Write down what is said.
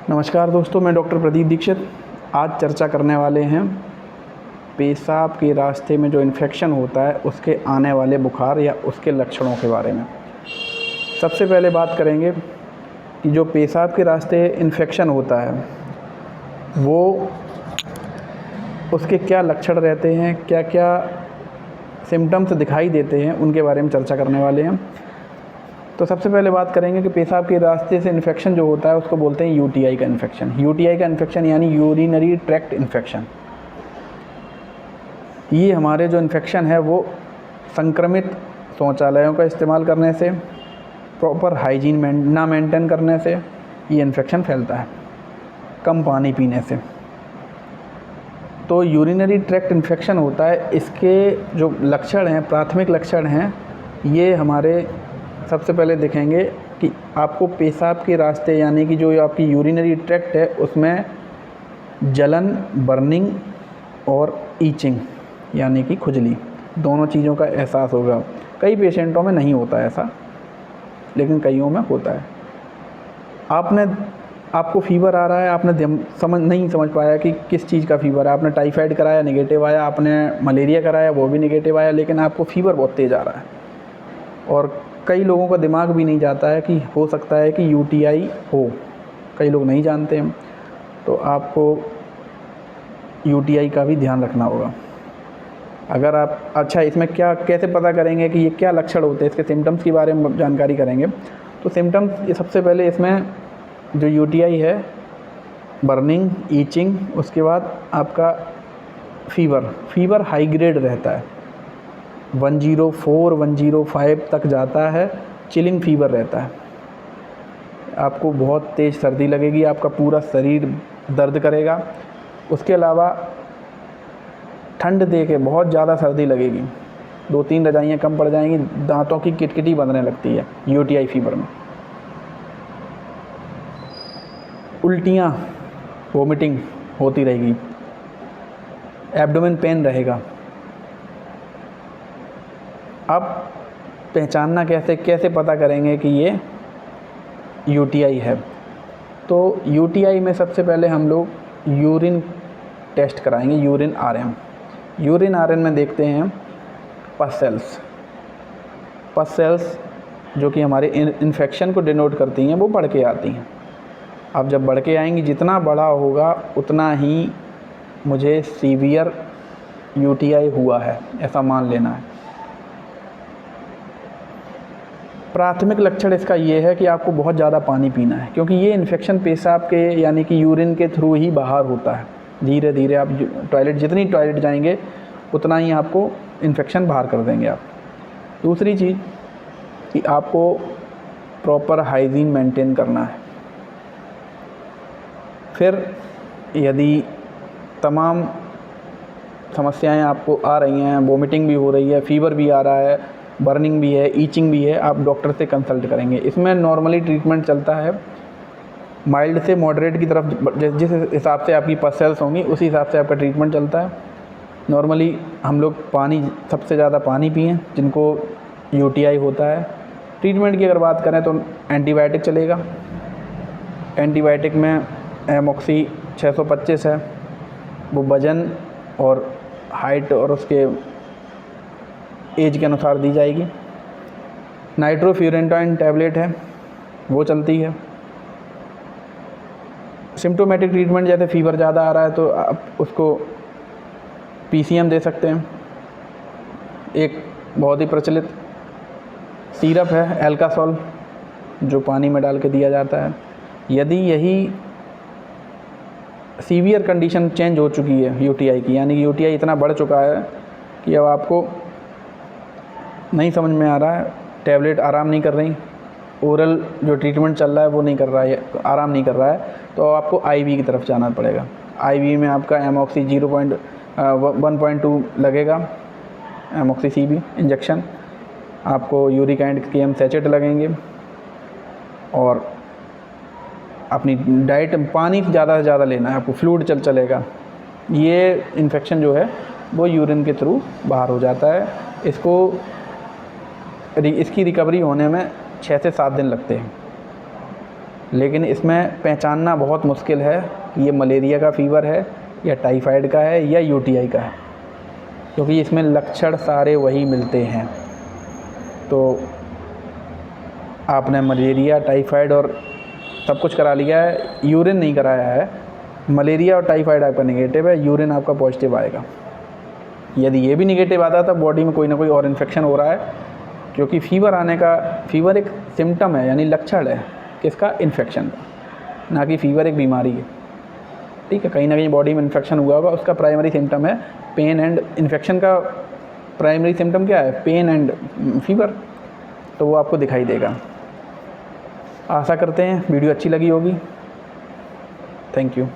नमस्कार दोस्तों, मैं डॉक्टर प्रदीप दीक्षित। आज चर्चा करने वाले हैं पेशाब के रास्ते में जो इन्फेक्शन होता है उसके आने वाले बुखार या उसके लक्षणों के बारे में। सबसे पहले बात करेंगे कि जो पेशाब के रास्ते इन्फेक्शन होता है वो उसके क्या लक्षण रहते हैं, क्या क्या सिम्टम्स दिखाई देते हैं, उनके बारे में चर्चा करने वाले हैं। तो सबसे पहले बात करेंगे कि पेशाब के रास्ते से इन्फेक्शन जो होता है उसको बोलते हैं यूटीआई का इन्फेक्शन। यूटीआई का इन्फेक्शन यानी यूरिनरी ट्रैक्ट इन्फेक्शन। ये हमारे जो इन्फेक्शन है वो संक्रमित शौचालयों का इस्तेमाल करने से, प्रॉपर हाइजीन ना मेंटेन करने से ये इन्फेक्शन फैलता है, कम पानी पीने से। तो यूरिनरी ट्रैक्ट इन्फेक्शन होता है। इसके जो लक्षण हैं, प्राथमिक लक्षण हैं, ये हमारे सबसे पहले देखेंगे कि आपको पेशाब के रास्ते यानी कि जो आपकी यूरिनरी ट्रैक्ट है उसमें जलन, बर्निंग और ईचिंग यानी कि खुजली, दोनों चीज़ों का एहसास होगा। कई पेशेंटों में नहीं होता ऐसा, लेकिन कईयों में होता है। आपको फीवर आ रहा है, आपने नहीं समझ पाया कि किस चीज़ का फीवर है। आपने टाइफाइड कराया, नेगेटिव आया, आपने मलेरिया कराया, वो भी नेगेटिव आया, लेकिन आपको फीवर बहुत तेज़ आ रहा है। और कई लोगों का दिमाग भी नहीं जाता है कि हो सकता है कि यूटीआई हो, कई लोग नहीं जानते हैं। तो आपको यूटीआई का भी ध्यान रखना होगा। अगर आप इसमें कैसे पता करेंगे कि ये क्या लक्षण होते हैं, इसके सिम्टम्स के बारे में जानकारी करेंगे। तो सिम्टम्स सबसे पहले इसमें जो यूटीआई है, बर्निंग, ईचिंग, उसके बाद आपका फीवर हाई ग्रेड रहता है, 104, 105 तक जाता है। चिलिंग फीवर रहता है, आपको बहुत तेज़ सर्दी लगेगी, आपका पूरा शरीर दर्द करेगा। उसके अलावा ठंड दे के बहुत ज़्यादा सर्दी लगेगी, 2-3 रजाइयाँ कम पड़ जाएंगी, दांतों की किटकिटी बंधने लगती है यूटीआई फीवर में। उल्टियाँ, वोमिटिंग होती रहेगी, एब्डोमेन पेन रहेगा। अब पहचानना कैसे पता करेंगे कि ये यूटीआई है। तो यूटीआई में सबसे पहले हम लोग यूरिन टेस्ट कराएंगे, यूरिन आरएन में देखते हैं पस सेल्स जो कि हमारे इन्फेक्शन को डिनोट करती हैं, वो बढ़ के आती हैं। अब जब बढ़ के आएंगी, जितना बड़ा होगा उतना ही मुझे सीवियर यूटीआई हुआ है ऐसा मान लेना है। प्राथमिक लक्षण इसका ये है कि आपको बहुत ज़्यादा पानी पीना है, क्योंकि ये इन्फेक्शन पेशाब के यानी कि यूरिन के थ्रू ही बाहर होता है। धीरे धीरे आप जितनी टॉयलेट जाएंगे उतना ही आपको इन्फेक्शन बाहर कर देंगे आप। दूसरी चीज़ कि आपको प्रॉपर हाइजीन मेंटेन करना है। फिर यदि तमाम समस्याएं आपको आ रही हैं, वोमिटिंग भी हो रही है, फीवर भी आ रहा है, बर्निंग भी है, ईचिंग भी है, आप डॉक्टर से कंसल्ट करेंगे। इसमें नॉर्मली ट्रीटमेंट चलता है माइल्ड से मॉडरेट की तरफ, जिस हिसाब से आपकी पस सेल्स होंगी उसी हिसाब से आपका ट्रीटमेंट चलता है। नॉर्मली हम लोग सबसे ज़्यादा पानी पिएं जिनको यूटीआई होता है। ट्रीटमेंट की अगर बात करें तो एंटीबायोटिक चलेगा। एंटीबायोटिक में एमॉक्सी 625 है, वो वज़न और हाइट और उसके एज के अनुसार दी जाएगी। नाइट्रोफ्यूरेंटाइन टैबलेट है, वो चलती है। सिम्टोमेटिक ट्रीटमेंट जैसे फीवर ज़्यादा आ रहा है तो आप उसको पीसीएम दे सकते हैं। एक बहुत ही प्रचलित सिरप है एल्कासोल, जो पानी में डाल के दिया जाता है। यदि यही सीवियर कंडीशन चेंज हो चुकी है यूटीआई की, यानी कि यूटीआई इतना बढ़ चुका है कि अब आपको नहीं समझ में आ रहा है, टैबलेट आराम नहीं कर रही, ओरल जो ट्रीटमेंट चल रहा है वो नहीं कर रहा है, आराम नहीं कर रहा है, तो आपको आईवी की तरफ जाना पड़ेगा। आईवी में आपका एमॉक्सी 1.2 लगेगा, एमॉक्सी सीबी इंजेक्शन। आपको यूरिक एसिड के सैचेट लगेंगे और अपनी डाइट, पानी ज़्यादा से ज़्यादा लेना है आपको, फ्लूइड चलेगा। ये इन्फेक्शन जो है वो यूरिन के थ्रू बाहर हो जाता है। इसकी रिकवरी होने में 6 से 7 दिन लगते हैं। लेकिन इसमें पहचानना बहुत मुश्किल है कि ये मलेरिया का फ़ीवर है या टाइफाइड का है या यूटीआई का है, क्योंकि इसमें लक्षण सारे वही मिलते हैं। तो आपने मलेरिया, टाइफाइड और सब कुछ करा लिया है, यूरिन नहीं कराया है। मलेरिया और टाइफाइड आपका नेगेटिव है, यूरिन आपका पॉजिटिव आएगा। यदि ये भी नेगेटिव आता तो बॉडी में कोई ना कोई और इन्फेक्शन हो रहा है, क्योंकि फ़ीवर एक सिम्टम है, यानी लक्षण है किसका, इन्फेक्शन का, ना कि फ़ीवर एक बीमारी है। ठीक है, कहीं ना कहीं बॉडी में इन्फेक्शन हुआ होगा, उसका प्राइमरी सिम्टम है पेन, एंड इन्फेक्शन का प्राइमरी सिम्टम क्या है, पेन एंड फीवर, तो वो आपको दिखाई देगा। आशा करते हैं वीडियो अच्छी लगी होगी। Thank you.